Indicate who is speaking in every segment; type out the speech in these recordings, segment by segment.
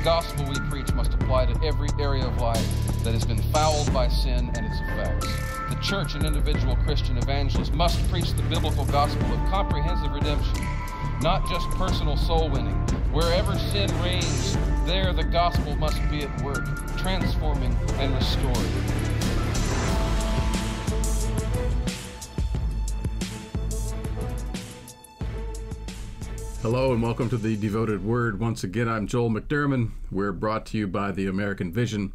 Speaker 1: gospel we preach must apply to every area of life that has been fouled by sin and its effects. The church and individual Christian evangelists must preach the biblical gospel of comprehensive redemption, not just personal soul winning. Wherever sin reigns, there the gospel must be at work, transforming and restoring.
Speaker 2: Hello and welcome to the Devoted Word. Once again, I'm Joel McDurmon. We're brought to you by the American Vision.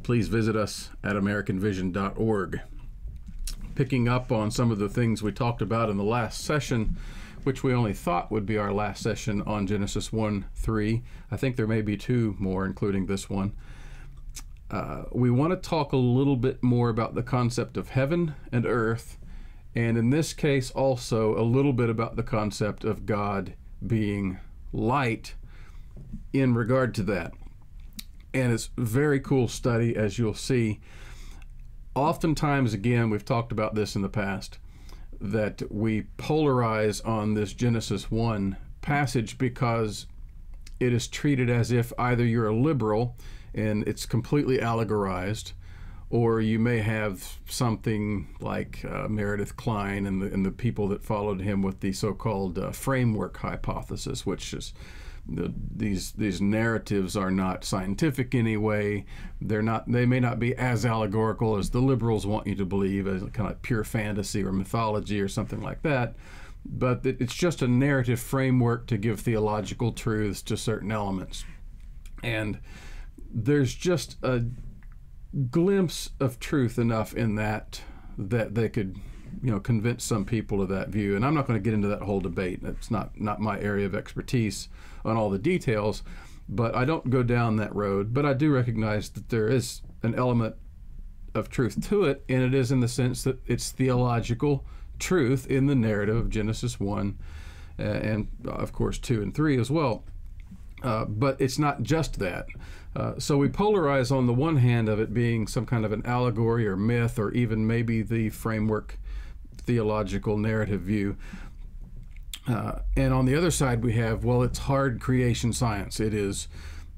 Speaker 2: Please visit us at americanvision.org. Picking up on some of the things we talked about in the last session, which we only thought would be our last session on Genesis 1:3. I think there may be two more, including this one. We want to talk a little bit more about the concept of heaven and earth, and in this case also a little bit about the concept of God being light in regard to that. And it's a very cool study, as you'll see. Oftentimes, again, we've talked about this in the past, that we polarize on this Genesis 1 passage because it is treated as if either you're a liberal and it's completely allegorized, or you may have something like Meredith Kline and the people that followed him with the so-called framework hypothesis, which is these narratives are not scientific anyway. They may not be as allegorical as the liberals want you to believe, as kind of pure fantasy or mythology or something like that. But it's just a narrative framework to give theological truths to certain elements. And there's just a glimpse of truth enough in that they could, convince some people of that view. And I'm not going to get into that whole debate. It's not my area of expertise on all the details, but I don't go down that road. But I do recognize that there is an element of truth to it, and it is in the sense that it's theological truth in the narrative of Genesis 1 and of course 2 and 3 as well. But it's not just that. So we polarize on the one hand of it being some kind of an allegory or myth, or even maybe the framework theological narrative view. And on the other side we have, well, it's hard creation science. It is,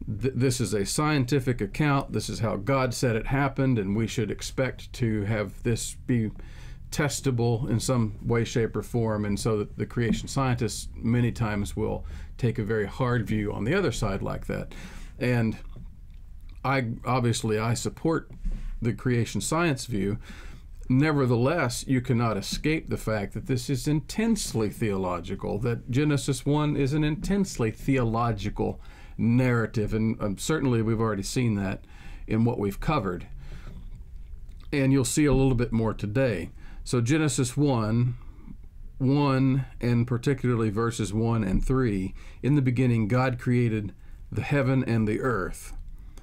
Speaker 2: this is a scientific account. This is how God said it happened, and we should expect to have this be testable in some way, shape, or form. And so that the creation scientists many times will take a very hard view on the other side like that. And I support the creation science view. Nevertheless, you cannot escape the fact that this is intensely theological, that Genesis 1 is an intensely theological narrative, and certainly we've already seen that in what we've covered. And you'll see a little bit more today. So Genesis 1, and particularly verses 1 and 3, in the beginning God created the heaven and the earth.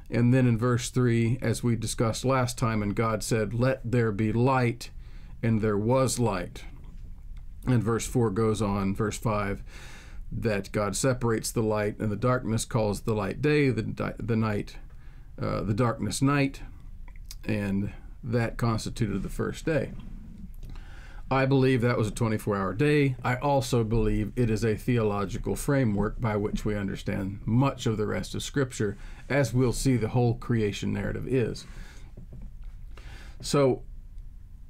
Speaker 2: And then in verse 3, as we discussed last time, and God said, "Let there be light," and there was light. And verse 4 goes on, verse 5, that God separates the light and the darkness, calls the light day, the darkness night, and that constituted the first day. I believe that was a 24-hour day. I also believe it is a theological framework by which we understand much of the rest of Scripture, as we'll see the whole creation narrative is. So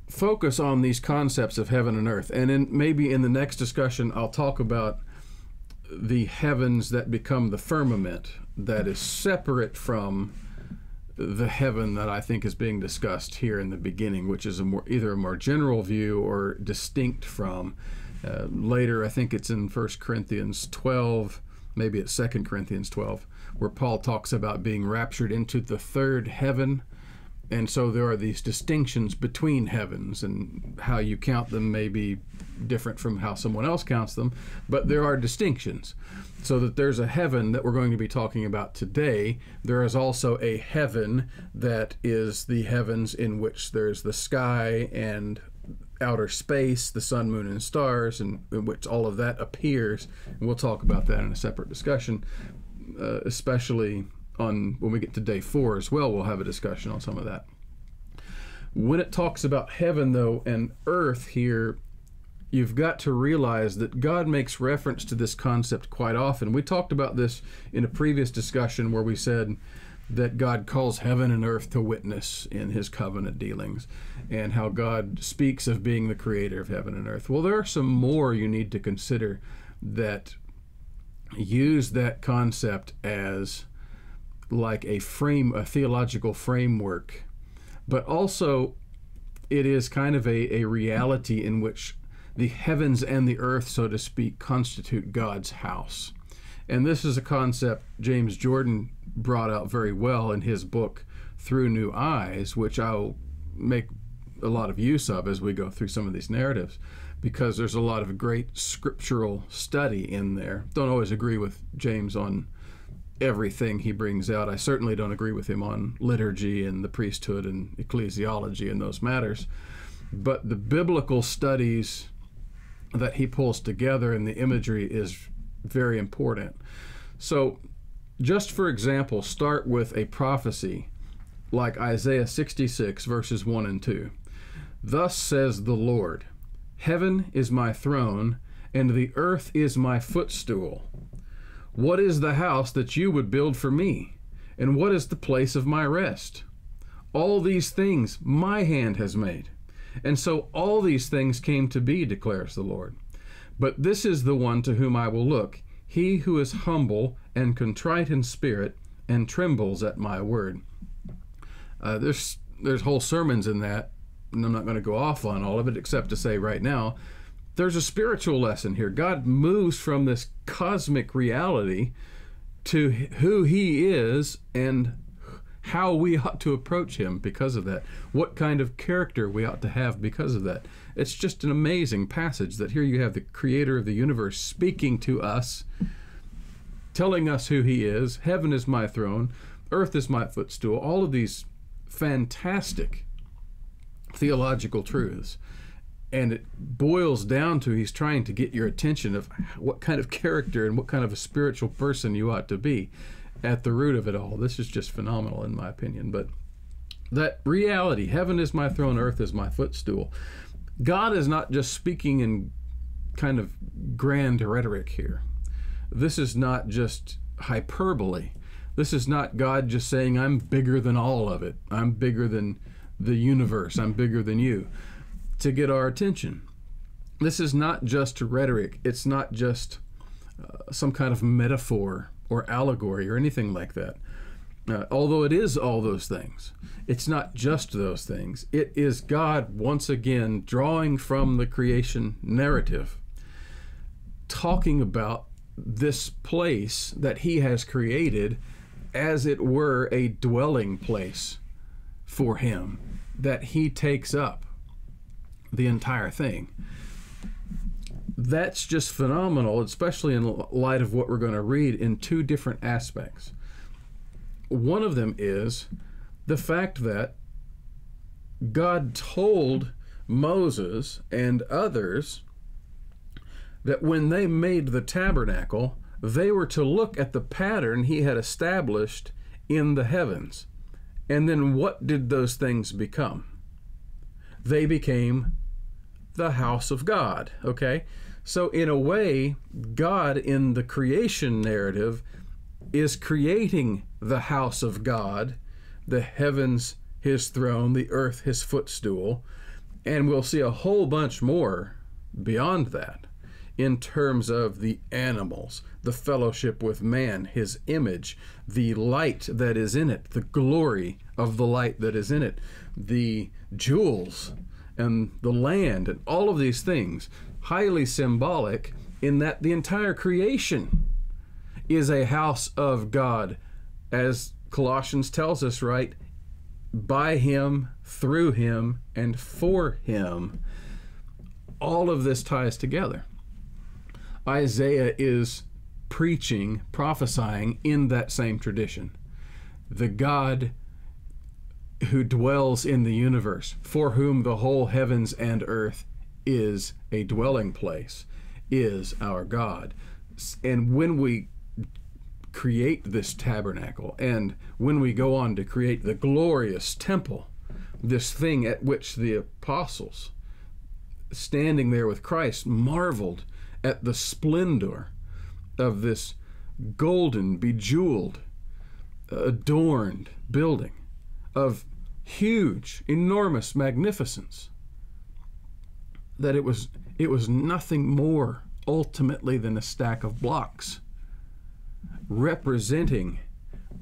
Speaker 2: focus on these concepts of heaven and earth. And maybe in the next discussion, I'll talk about the heavens that become the firmament, that is separate from the heaven that I think is being discussed here in the beginning, which is either a more general view or distinct from. Later, I think it's in 1 Corinthians 12, maybe it's 2 Corinthians 12, where Paul talks about being raptured into the third heaven. And so there are these distinctions between heavens, and how you count them may be different from how someone else counts them, but there are distinctions. So that there's a heaven that we're going to be talking about today. There is also a heaven that is the heavens in which there's the sky and outer space, the sun, moon, and stars, and in which all of that appears. And we'll talk about that in a separate discussion, especially when we get to day 4 as well. We'll have a discussion on some of that. When it talks about heaven, though, and earth here, you've got to realize that God makes reference to this concept quite often. We talked about this in a previous discussion where we said that God calls heaven and earth to witness in his covenant dealings, and how God speaks of being the creator of heaven and earth. Well, there are some more you need to consider that use that concept as like a theological framework, but also it is kind of a reality in which the heavens and the earth, so to speak, constitute God's house. And this is a concept James Jordan brought out very well in his book, Through New Eyes, which I'll make a lot of use of as we go through some of these narratives, because there's a lot of great scriptural study in there. Don't always agree with James on everything he brings out. I certainly don't agree with him on liturgy and the priesthood and ecclesiology and those matters. But the biblical studies that he pulls together and the imagery is very important. So just for example, start with a prophecy like Isaiah 66 verses 1 and 2. Thus says the Lord, heaven is my throne, and the earth is my footstool. What is the house that you would build for me? And what is the place of my rest? All these things my hand has made. And so all these things came to be, declares the Lord. But this is the one to whom I will look, he who is humble and contrite in spirit and trembles at my word. There's whole sermons in that, and I'm not going to go off on all of it except to say right now, there's a spiritual lesson here. God moves from this cosmic reality to who he is and how we ought to approach him because of that. What kind of character we ought to have because of that. It's just an amazing passage that here you have the creator of the universe speaking to us, telling us who he is. Heaven is my throne, earth is my footstool. All of these fantastic theological truths. And it boils down to he's trying to get your attention of what kind of character and what kind of a spiritual person you ought to be at the root of it all. This is just phenomenal in my opinion. But that reality, heaven is my throne, earth is my footstool. God is not just speaking in kind of grand rhetoric here. This is not just hyperbole. This is not God just saying, I'm bigger than all of it. I'm bigger than the universe. I'm bigger than you. To get our attention. This is not just rhetoric. It's not just some kind of metaphor or allegory or anything like that. Although it is all those things. It's not just those things. It is God once again drawing from the creation narrative, talking about this place that he has created as it were a dwelling place for him, that he takes up the entire thing. That's just phenomenal, especially in light of what we're going to read in two different aspects. One of them is the fact that God told Moses and others that when they made the tabernacle, they were to look at the pattern he had established in the heavens. And then what did those things become? They became the house of God, okay? So in a way, God in the creation narrative is creating the house of God, the heavens his throne, the earth his footstool, and we'll see a whole bunch more beyond that in terms of the animals, the fellowship with man, his image, the light that is in it, the glory of the light that is in it, the jewels and the land, and all of these things, highly symbolic in that the entire creation is a house of God, as Colossians tells us, right? By him, through him, and for him. All of this ties together. Isaiah is preaching, prophesying in that same tradition. The God who dwells in the universe, for whom the whole heavens and earth is a dwelling place, is our God. And when we create this tabernacle, and when we go on to create the glorious temple, this thing at which the apostles standing there with Christ, marveled at the splendor of this golden, bejeweled, adorned building of huge, enormous magnificence, that it was nothing more ultimately than a stack of blocks representing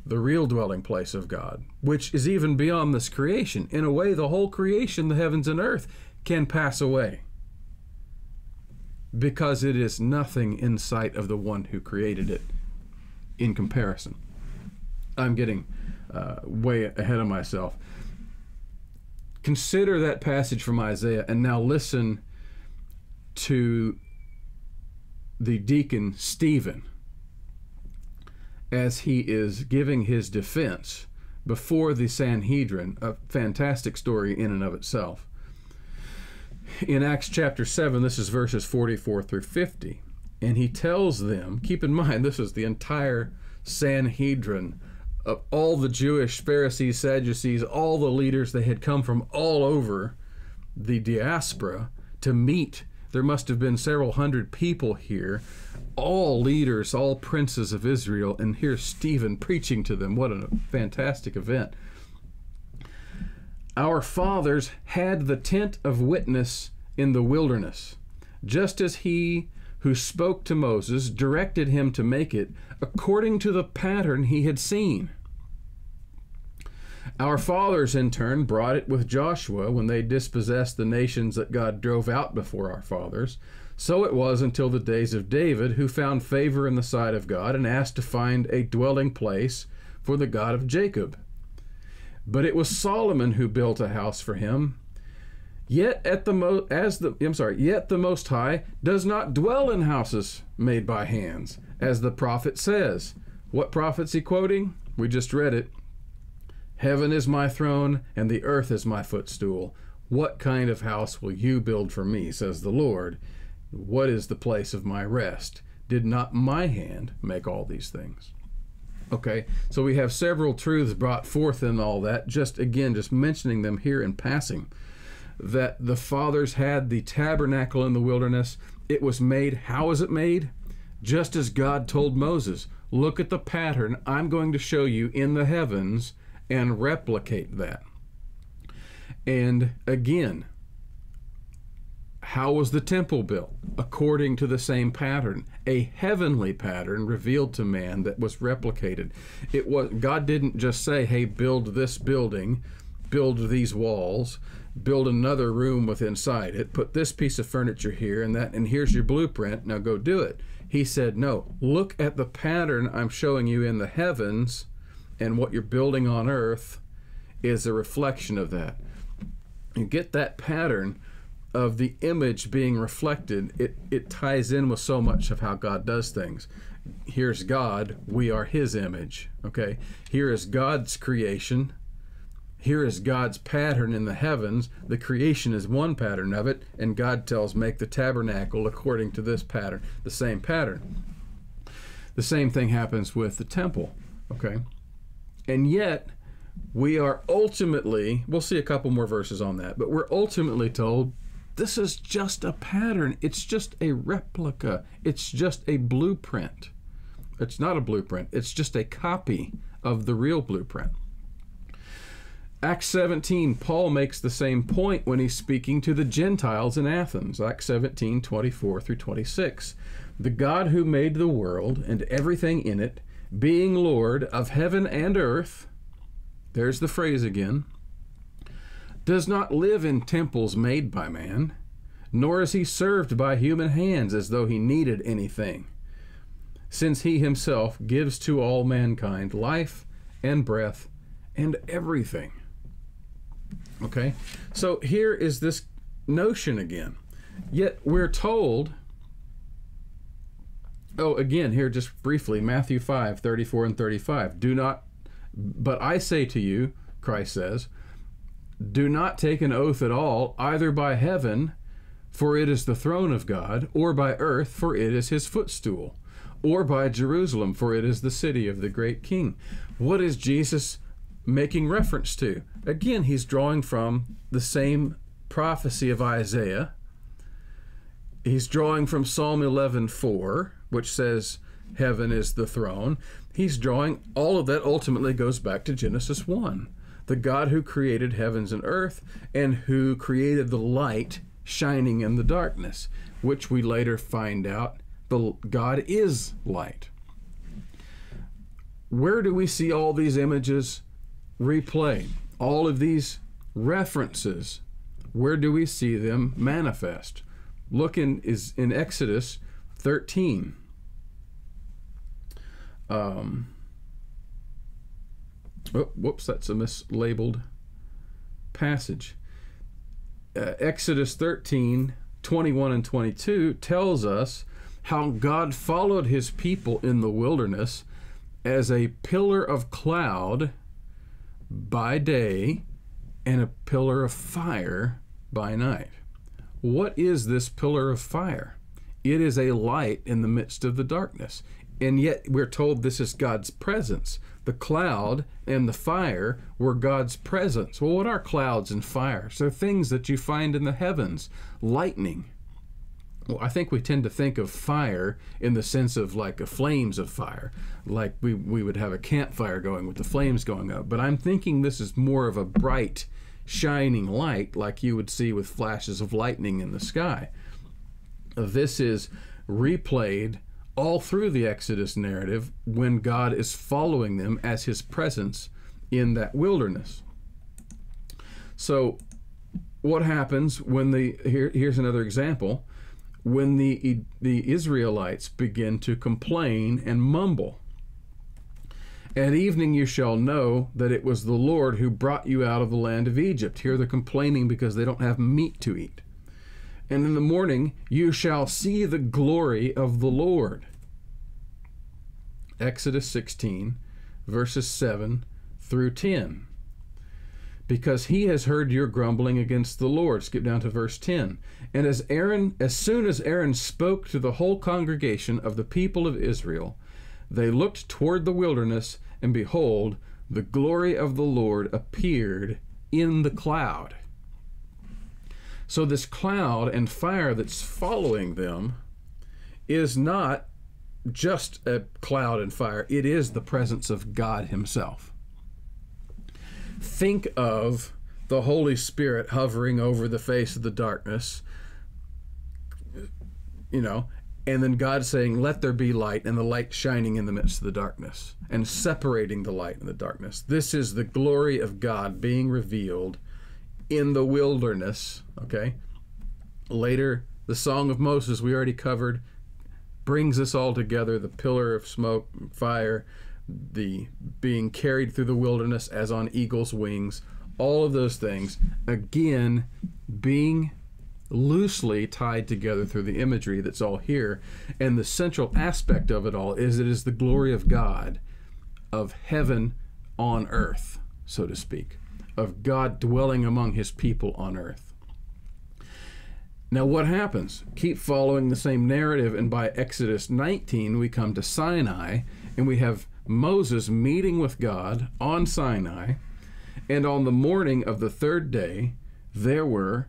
Speaker 2: the real dwelling place of God, which is even beyond this creation. In a way, the whole creation, the heavens and earth, can pass away because it is nothing in sight of the one who created it in comparison. I'm getting way ahead of myself. Consider that passage from Isaiah, and now listen to the deacon Stephen as he is giving his defense before the Sanhedrin, a fantastic story in and of itself. In Acts chapter 7, this is verses 44 through 50, and he tells them, keep in mind, this is the entire Sanhedrin of all the Jewish Pharisees, Sadducees, all the leaders. They had come from all over the diaspora to meet. There must have been several hundred people here, all leaders, all princes of Israel, and here's Stephen preaching to them. What a fantastic event. Our fathers had the tent of witness in the wilderness, just as he who spoke to Moses directed him to make it according to the pattern he had seen. Our fathers, in turn, brought it with Joshua when they dispossessed the nations that God drove out before our fathers. So it was until the days of David, who found favor in the sight of God and asked to find a dwelling place for the God of Jacob. But it was Solomon who built a house for him. Yet the Most High does not dwell in houses made by hands, as the prophet says. What prophet's he quoting? We just read it. Heaven is my throne, and the earth is my footstool. What kind of house will you build for me, says the Lord? What is the place of my rest? Did not my hand make all these things? Okay, so we have several truths brought forth in all that, just mentioning them here in passing. That the fathers had the tabernacle in the wilderness. It was made, how was it made? Just as God told Moses, look at the pattern I'm going to show you in the heavens and replicate that. And again, how was the temple built? According to the same pattern, a heavenly pattern revealed to man that was replicated. God didn't just say, hey, build this building, build these walls, build another room with inside it, put this piece of furniture here and that, and here's your blueprint, now go do it. He said, no, look at the pattern I'm showing you in the heavens, and what you're building on earth is a reflection of that. You get that pattern of the image being reflected, it ties in with so much of how God does things. Here's God, we are his image, okay? Here is God's creation. Here is God's pattern in the heavens. The creation is one pattern of it, and God tells, make the tabernacle according to this pattern, the same pattern. The same thing happens with the temple, okay? And yet, we are ultimately, we'll see a couple more verses on that, but we're ultimately told, this is just a pattern. It's just a replica. It's just a blueprint. It's not a blueprint. It's just a copy of the real blueprint. Acts 17, Paul makes the same point when he's speaking to the Gentiles in Athens. Acts 17, 24 through 26. The God who made the world and everything in it, being Lord of heaven and earth, there's the phrase again, does not live in temples made by man, nor is he served by human hands as though he needed anything, since he himself gives to all mankind life and breath and everything. Okay, so here is this notion again. Yet we're told, again, here just briefly, Matthew 5, 34 and 35. But I say to you, Christ says, do not take an oath at all, either by heaven, for it is the throne of God, or by earth, for it is his footstool, or by Jerusalem, for it is the city of the great king. What is Jesus making reference to? Again, he's drawing from the same prophecy of Isaiah He's drawing from Psalm 11:4, which says heaven is the throne. He's drawing, all of that ultimately goes back to Genesis 1. The God who created heavens and earth and who created the light shining in the darkness, which we later find out God is light. Where do we see all these images replayed? All of these references, where do we see them manifest? Look in Exodus 13. Whoops, that's a mislabeled passage. Exodus 13, 21 and 22 tells us how God followed his people in the wilderness as a pillar of cloud by day and a pillar of fire by night. What is this pillar of fire? It is a light in the midst of the darkness. And yet we're told this is God's presence. The cloud and the fire were God's presence. Well, what are clouds and fire? So things that you find in the heavens. Lightning. Well, I think we tend to think of fire in the sense of like a flames of fire. Like we would have a campfire going with the flames going up. But I'm thinking this is more of a bright, shining light like you would see with flashes of lightning in the sky. This is replayed all through the Exodus narrative when God is following them as his presence in that wilderness. So what happens when here's another example, when the Israelites begin to complain and mumble. At evening you shall know that it was the Lord who brought you out of the land of Egypt. Here they're complaining because they don't have meat to eat. And in the morning you shall see the glory of the Lord. Exodus 16, verses 7 through 10. Because he has heard your grumbling against the Lord. Skip down to verse 10. And as soon as Aaron spoke to the whole congregation of the people of Israel, they looked toward the wilderness, and behold, the glory of the Lord appeared in the cloud. So this cloud and fire that's following them is not just a cloud and fire. It is the presence of God himself. Think of the Holy Spirit hovering over the face of the darkness, and then God saying, let there be light, and the light shining in the midst of the darkness and separating the light and the darkness. This is the glory of God being revealed in the wilderness, okay? Later, the Song of Moses we already covered brings this all together, the pillar of smoke, fire, the being carried through the wilderness as on eagle's wings, all of those things, again, being loosely tied together through the imagery that's all here. And the central aspect of it all is it is the glory of God, of heaven on earth, so to speak, of God dwelling among his people on earth. Now what happens? Keep following the same narrative, and by Exodus 19 we come to Sinai, and we have Moses meeting with God on Sinai, and on the morning of the third day there were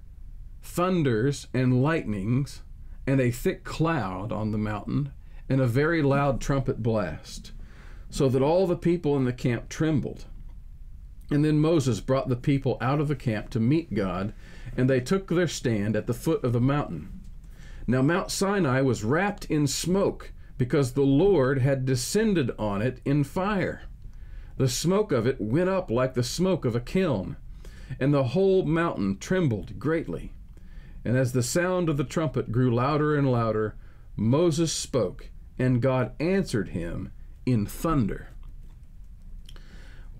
Speaker 2: thunders and lightnings and a thick cloud on the mountain and a very loud trumpet blast, so that all the people in the camp trembled. And then Moses brought the people out of the camp to meet God, and they took their stand at the foot of the mountain. Now Mount Sinai was wrapped in smoke, because the Lord had descended on it in fire. The smoke of it went up like the smoke of a kiln, and the whole mountain trembled greatly. And as the sound of the trumpet grew louder and louder, Moses spoke, and God answered him in thunder.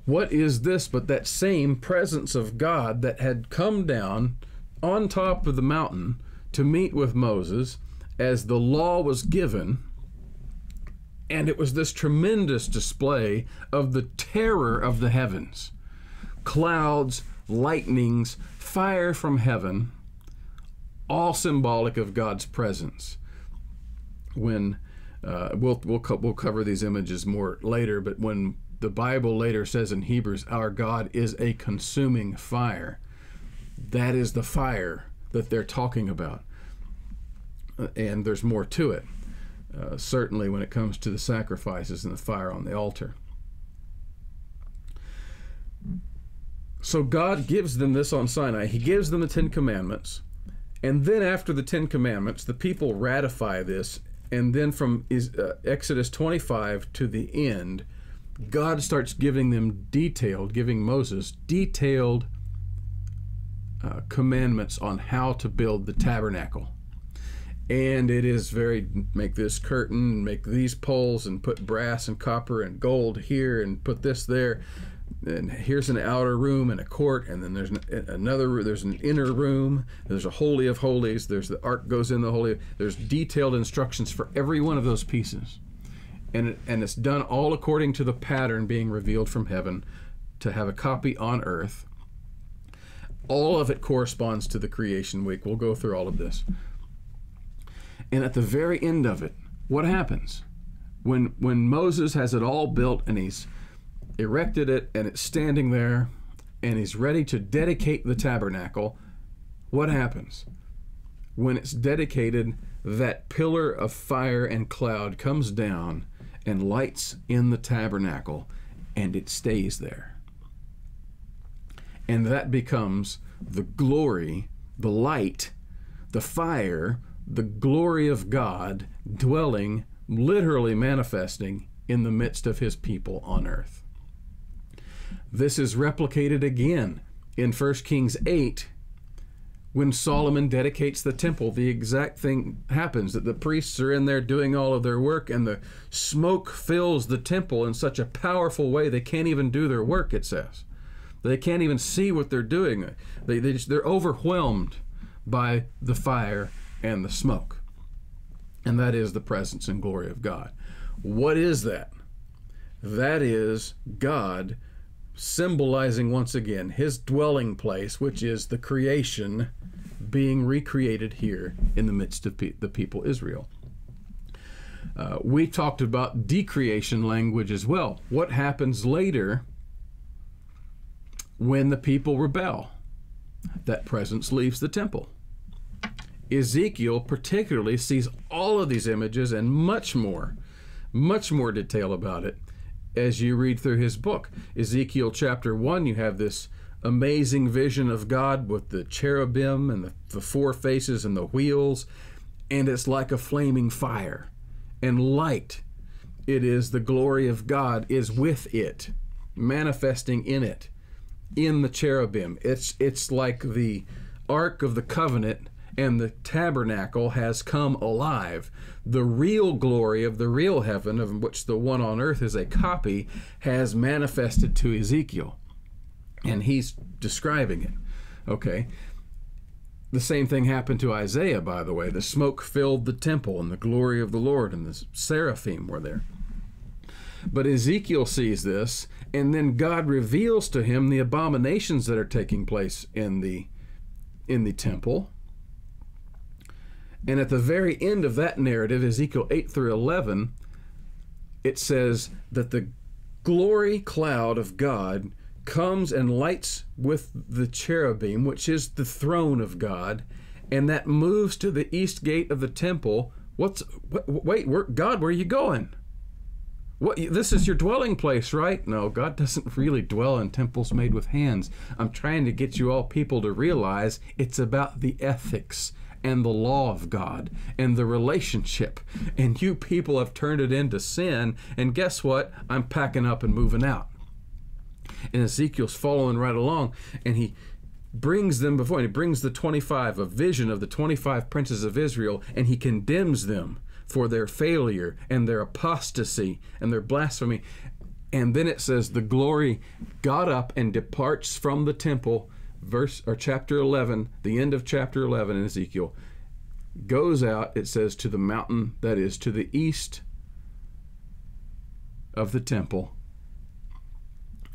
Speaker 2: What is this but that same presence of God that had come down on top of the mountain to meet with Moses as the law was given? And it was this tremendous display of the terror of the heavens. Clouds, lightnings, fire from heaven, all symbolic of God's presence. When we'll cover these images more later, but when the Bible later says in Hebrews, our God is a consuming fire, that is the fire that they're talking about. and there's more to it, certainly when it comes to the sacrifices and the fire on the altar. So God gives them this on Sinai. He gives them the Ten Commandments. And then after the Ten Commandments, the people ratify this. And then from Exodus 25 to the end, God starts giving Moses detailed commandments on how to build the tabernacle. And it is make this curtain, make these poles, and put brass and copper and gold here, and put this there. And here's an outer room and a court, and then there's there's an inner room, there's a holy of holies, there's the ark goes in the holy. There's detailed instructions for every one of those pieces, and it's done all according to the pattern being revealed from heaven to have a copy on earth. All of it corresponds to the creation week. We'll go through all of this, and at the very end of it, what happens when Moses has it all built and he's erected it and it's standing there and he's ready to dedicate the tabernacle? What happens? When it's dedicated, that pillar of fire and cloud comes down and lights in the tabernacle, and it stays there. And that becomes the glory, the light, the fire, the glory of God dwelling, literally manifesting in the midst of his people on earth. This is replicated again in 1 Kings 8 when Solomon dedicates the temple. The exact thing happens, that the priests are in there doing all of their work, and the smoke fills the temple in such a powerful way they can't even do their work, it says. They can't even see what they're doing. They're overwhelmed by the fire and the smoke. And that is the presence and glory of God. What is that? That is God symbolizing once again his dwelling place, which is the creation being recreated here in the midst of the people Israel. We talked about decreation language as well. What happens later when the people rebel? That presence leaves the temple. Ezekiel particularly sees all of these images and much more detail about it as you read through his book. Ezekiel chapter 1, you have this amazing vision of God with the cherubim and the four faces and the wheels, and it's like a flaming fire and light. It is the glory of God is with it, manifesting in it, in the cherubim. It's like the Ark of the Covenant and the tabernacle has come alive. The real glory of the real heaven, of which the one on earth is a copy, has manifested to Ezekiel. And he's describing it. Okay. The same thing happened to Isaiah, by the way. The smoke filled the temple, and the glory of the Lord and the seraphim were there. But Ezekiel sees this, and then God reveals to him the abominations that are taking place in the temple. And at the very end of that narrative, Ezekiel 8 through 11, it says that the glory cloud of God comes and lights with the cherubim, which is the throne of God, and that moves to the east gate of the temple. Wait, God, where are you going? This is your dwelling place, right? No, God doesn't really dwell in temples made with hands. I'm trying to get you all people to realize it's about the ethics and the law of God and the relationship. And you people have turned it into sin. And guess what? I'm packing up and moving out. And Ezekiel's following right along, and he brings them before, and he brings the 25, a vision of the 25 princes of Israel, and he condemns them for their failure and their apostasy and their blasphemy. And then it says the glory got up and departs from the temple, chapter 11, the end of chapter 11 in Ezekiel, goes out, it says, to the mountain that is to the east of the temple,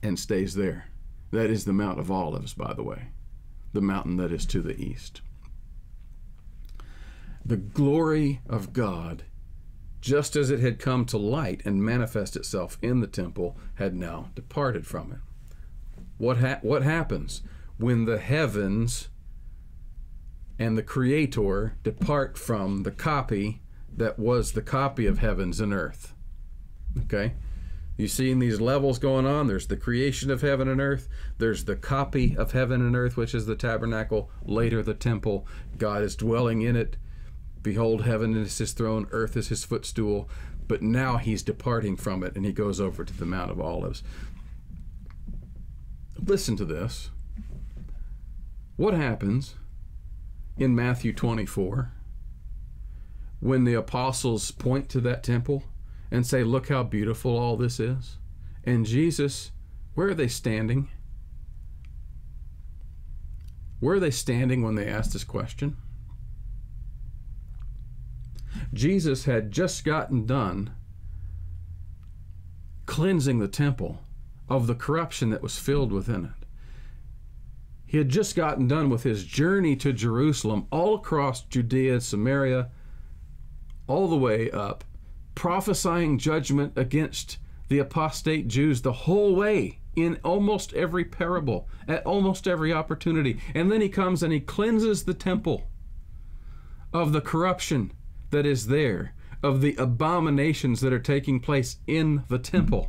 Speaker 2: and stays there. That is the Mount of Olives, by the way, the mountain that is to the east. The glory of God, just as it had come to light and manifest itself in the temple, had now departed from it. What happens when the heavens and the Creator depart from the copy that was the copy of heavens and earth. Okay? You see in these levels going on, there's the creation of heaven and earth, there's the copy of heaven and earth, which is the tabernacle, later the temple. God is dwelling in it. Behold, heaven is his throne, earth is his footstool. But now he's departing from it, and he goes over to the Mount of Olives. Listen to this. What happens in Matthew 24 when the apostles point to that temple and say, look how beautiful all this is? And Jesus, where are they standing? Where are they standing when they asked this question? Jesus had just gotten done cleansing the temple of the corruption that was filled within it. He had just gotten done with his journey to Jerusalem, all across Judea, Samaria, all the way up, prophesying judgment against the apostate Jews the whole way, in almost every parable, at almost every opportunity. And then he comes and he cleanses the temple of the corruption that is there, of the abominations that are taking place in the temple.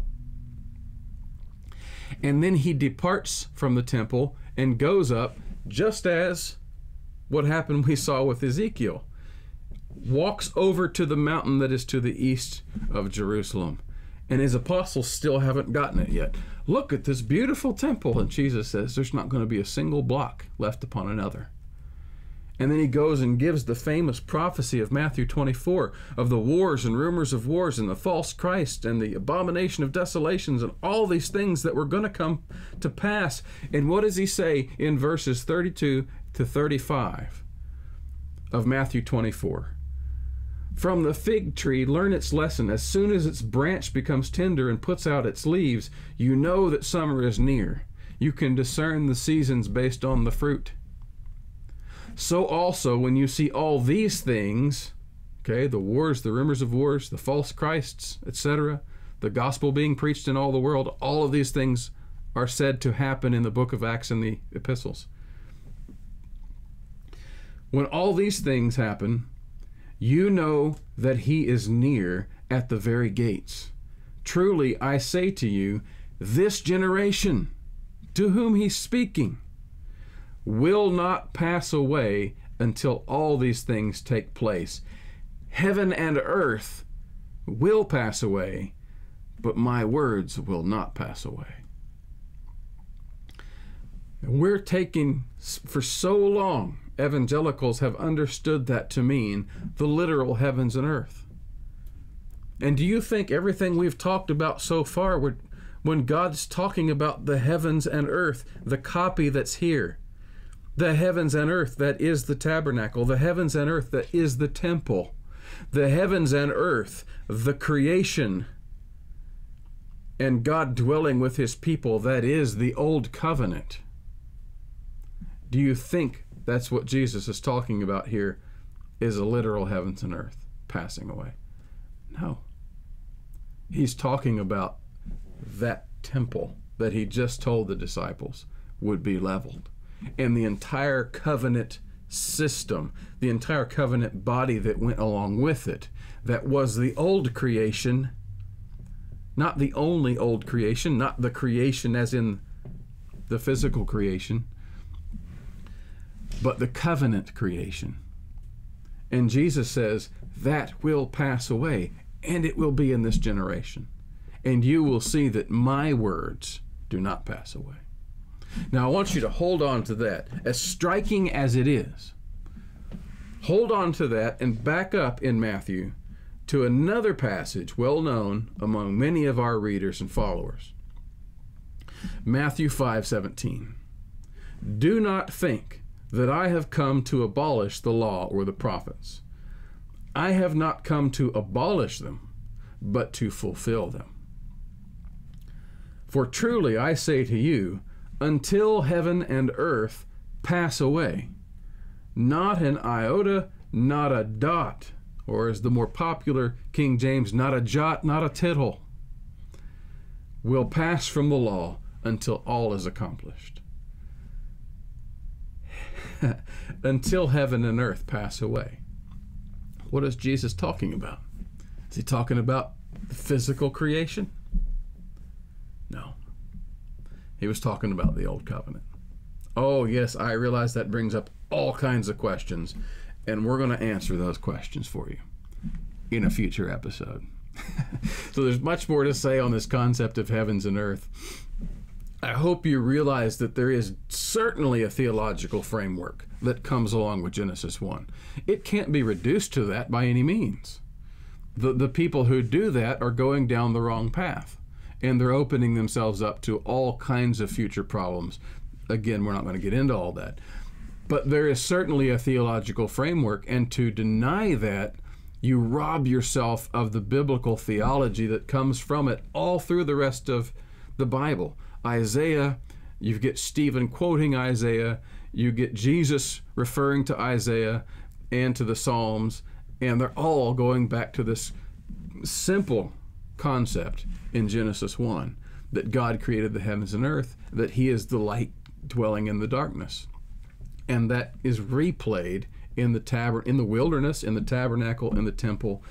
Speaker 2: And then he departs from the temple and goes up, just as what happened we saw with Ezekiel. Walks over to the mountain that is to the east of Jerusalem. And his apostles still haven't gotten it yet. Look at this beautiful temple. And Jesus says there's not going to be a single block left upon another. And then he goes and gives the famous prophecy of Matthew 24 of the wars and rumors of wars and the false Christ and the abomination of desolations and all these things that were going to come to pass. And what does he say in verses 32 to 35 of Matthew 24? From the fig tree, learn its lesson. As soon as its branch becomes tender and puts out its leaves, you know that summer is near. You can discern the seasons based on the fruit. So also, when you see all these things, okay, the wars, the rumors of wars, the false Christs, etc., the gospel being preached in all the world, all of these things are said to happen in the book of Acts and the epistles. When all these things happen, you know that he is near at the very gates. Truly, I say to you, this generation to whom he's speaking will not pass away until all these things take place. Heaven and earth will pass away, but my words will not pass away. We're taking, for so long, evangelicals have understood that to mean the literal heavens and earth. And do you think everything we've talked about so far, when God's talking about the heavens and earth, the copy that's here, the heavens and earth that is the tabernacle, the heavens and earth that is the temple, the heavens and earth, the creation, and God dwelling with his people, that is the old covenant. Do you think that's what Jesus is talking about here, is a literal heavens and earth passing away? No. He's talking about that temple that he just told the disciples would be leveled. And the entire covenant system, the entire covenant body that went along with it, that was the old creation, not the only old creation, not the creation as in the physical creation, but the covenant creation. And Jesus says that will pass away, and it will be in this generation. And you will see that my words do not pass away. Now, I want you to hold on to that, as striking as it is. Hold on to that and back up in Matthew to another passage well known among many of our readers and followers. Matthew 5:17. Do not think that I have come to abolish the law or the prophets. I have not come to abolish them, but to fulfill them. For truly I say to you, until heaven and earth pass away, not an iota, not a dot, or as the more popular King James, not a jot, not a tittle, will pass from the law until all is accomplished. until heaven and earth pass away. What is Jesus talking about? Is he talking about the physical creation? No. He was talking about the old covenant. Oh, yes, I realize that brings up all kinds of questions, and we're going to answer those questions for you in a future episode. So there's much more to say on this concept of heavens and earth. I hope you realize that there is certainly a theological framework that comes along with Genesis 1. It can't be reduced to that by any means. The people who do that are going down the wrong path, and they're opening themselves up to all kinds of future problems. Again, we're not going to get into all that. But there is certainly a theological framework, and to deny that, you rob yourself of the biblical theology that comes from it all through the rest of the Bible. Isaiah, you get Stephen quoting Isaiah, you get Jesus referring to Isaiah and to the Psalms, and they're all going back to this simple concept in Genesis 1, that God created the heavens and earth, that he is the light dwelling in the darkness. And that is replayed in the wilderness, in the tabernacle, in the temple,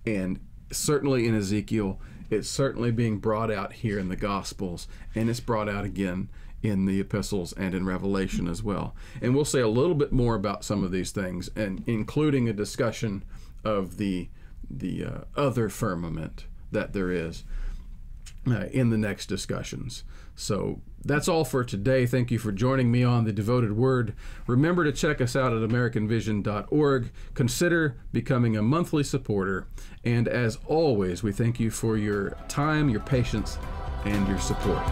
Speaker 2: and certainly in Ezekiel. It's certainly being brought out here in the Gospels, and it's brought out again in the epistles and in Revelation as well. And we'll say a little bit more about some of these things, and including a discussion of the other firmament that there is in the next discussions. So that's all for today. Thank you for joining me on The Devoted Word. Remember to check us out at AmericanVision.org. Consider becoming a monthly supporter. And as always, we thank you for your time, your patience, and your support.